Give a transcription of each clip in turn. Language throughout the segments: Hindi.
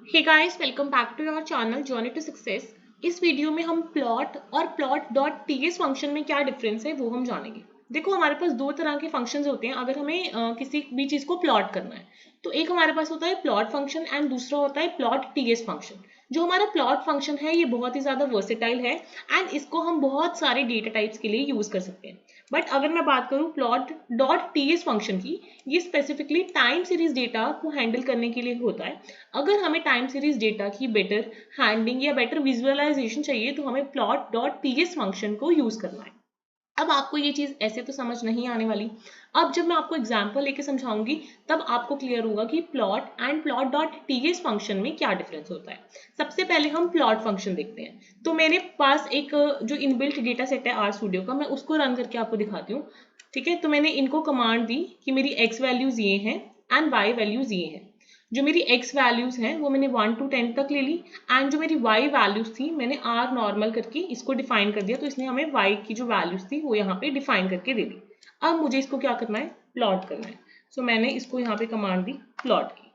Hey guys, welcome back to your channel journey to success. इस वीडियो में हम प्लॉट और प्लॉट डॉट टीएस फंक्शन में क्या डिफरेंस है वो हम जानेंगे। देखो, हमारे पास दो तरह के फंक्शंस होते हैं अगर हमें किसी भी चीज को प्लॉट करना है। तो एक हमारे पास होता है प्लॉट फंक्शन एंड दूसरा होता है प्लॉट टीएस फंक्शन। जो हमारा प्लॉट फंक्शन है ये बहुत ही ज्यादा वर्सेटाइल है एंड इसको हम बहुत सारे डेटा टाइप्स के लिए यूज कर सकते हैं। बट अगर मैं बात करूं प्लॉट डॉट टीएस फंक्शन की, ये स्पेसिफिकली टाइम सीरीज डेटा को हैंडल करने के लिए होता है। अगर हमें टाइम सीरीज डेटा की बेटर हैंडलिंग या बेटर विजुअलाइजेशन चाहिए तो हमें प्लॉट डॉट टीएस फंक्शन को यूज करना है। अब आपको ये चीज ऐसे तो समझ नहीं आने वाली। अब जब मैं आपको एग्जांपल लेके समझाऊंगी तब आपको क्लियर होगा कि plot and plot dot TS function में क्या डिफरेंस होता है। सबसे पहले हम प्लॉट फंक्शन देखते हैं। तो मेरे पास एक जो इनबिल्ट डेटा सेट है आर स्टूडियो का, मैं उसको रन करके आपको दिखाती हूँ। ठीक है, तो मैंने इनको कमांड दी कि मेरी एक्स वैल्यूज ये हैं एंड वाई वैल्यूज ये हैं। जो मेरी x वैल्यूज हैं वो मैंने 1 to 10 तक ले ली एंड जो मेरी y वैल्यूज थी मैंने r नॉर्मल करके इसको डिफाइन कर दिया। तो इसने हमें y की जो वैल्यूज थी वो यहाँ पे डिफाइन करके दे दी। अब मुझे इसको क्या करना है, प्लॉट करना है। सो मैंने इसको यहाँ पे कमांड दी प्लॉट की।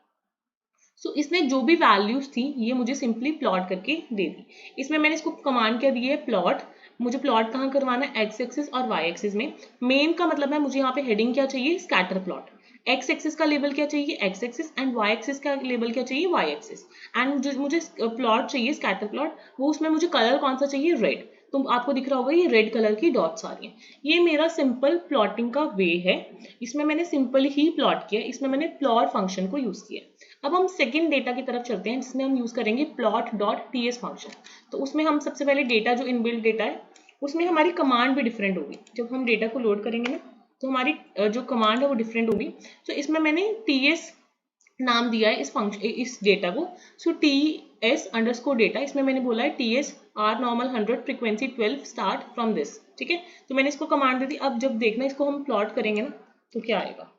सो इसने जो भी वैल्यूज थी ये मुझे सिंपली प्लॉट करके दे दी। इसमें मैंने इसको कमांड क्या दी है, प्लॉट। मुझे प्लॉट कहाँ करवाना है, एक्स एक्सिस और वाई एक्सिस में। मेन का मतलब है मुझे यहाँ पे हेडिंग क्या चाहिए, स्कैटर प्लॉट। एक्स एक्सिस का लेबल क्या चाहिए, X axis, and Y axis का लेबल क्या चाहिए, वाई एक्सिस। एंड जो मुझे प्लॉट चाहिए स्कैटर प्लॉट, वो उसमें मुझे कलर कौन सा चाहिए, रेड। तो आपको दिख रहा होगा ये रेड कलर की डॉट्स आ रही हैं। ये मेरा सिंपल प्लॉटिंग का वे है। इसमें मैंने सिंपल ही प्लॉट किया, इसमें मैंने प्लॉट फंक्शन को यूज किया। अब हम सेकंड डेटा की तरफ चलते हैं जिसमें हम यूज करेंगे प्लॉट डॉट टीएस फंक्शन। तो उसमें हम सबसे पहले डेटा जो इनबिल्ट डेटा है उसमें हमारी कमांड भी डिफरेंट होगी। जब हम डेटा को लोड करेंगे ना तो हमारी जो कमांड है वो डिफरेंट होगी। तो इसमें मैंने टीएस नाम दिया है इस फंक्शन, इस डेटा को। So T S underscore data, इसमें मैंने बोला है T S R normal 100 frequency 12 start from this. ठीक है, तो मैंने इसको कमांड दे दी। अब जब देखना इसको हम प्लॉट करेंगे ना तो क्या आएगा,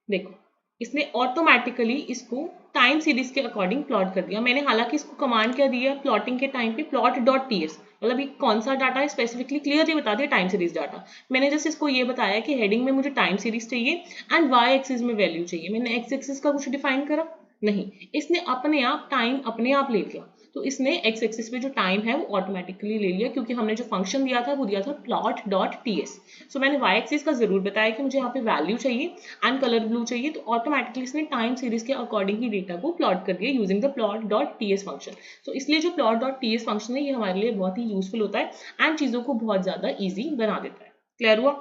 देखो इसने ऑटोमेटिकली इसको टाइम सीरीज के अकॉर्डिंग प्लॉट कर दिया। मैंने हालांकि इसको कमांड क्या दिया प्लॉटिंग के टाइम पे, प्लॉट डॉट टीएस, मतलब ये कौन सा डाटा है स्पेसिफिकली क्लियरली बता दिया, टाइम सीरीज डाटा। मैंने जस्ट इसको ये बताया कि हेडिंग में मुझे टाइम सीरीज चाहिए एंड वाई एक्सिस में वैल्यू चाहिए। मैंने एक्स एक्सिस का कुछ डिफाइन करा नहीं, इसने अपने आप टाइम अपने आप ले लिया। तो इसने एक्स एक्सिस पे जो टाइम है वो ऑटोमेटिकली ले लिया क्योंकि हमने जो फंक्शन दिया था वो दिया था प्लॉट डॉट टीएस। सो मैंने वाई एक्सिस का जरूर बताया कि मुझे यहाँ पे वैल्यू चाहिए एंड कलर ब्लू चाहिए। तो ऑटोमेटिकली इसने टाइम सीरीज के अकॉर्डिंग ही डेटा को प्लॉट कर दिया using the plot dot TS function. तो इसलिए जो प्लॉट डॉट टीएस फंक्शन है ये हमारे लिए बहुत ही यूजफुल होता है एंड चीजों को बहुत ज्यादा ईजी बना देता है। क्लियर हुआ?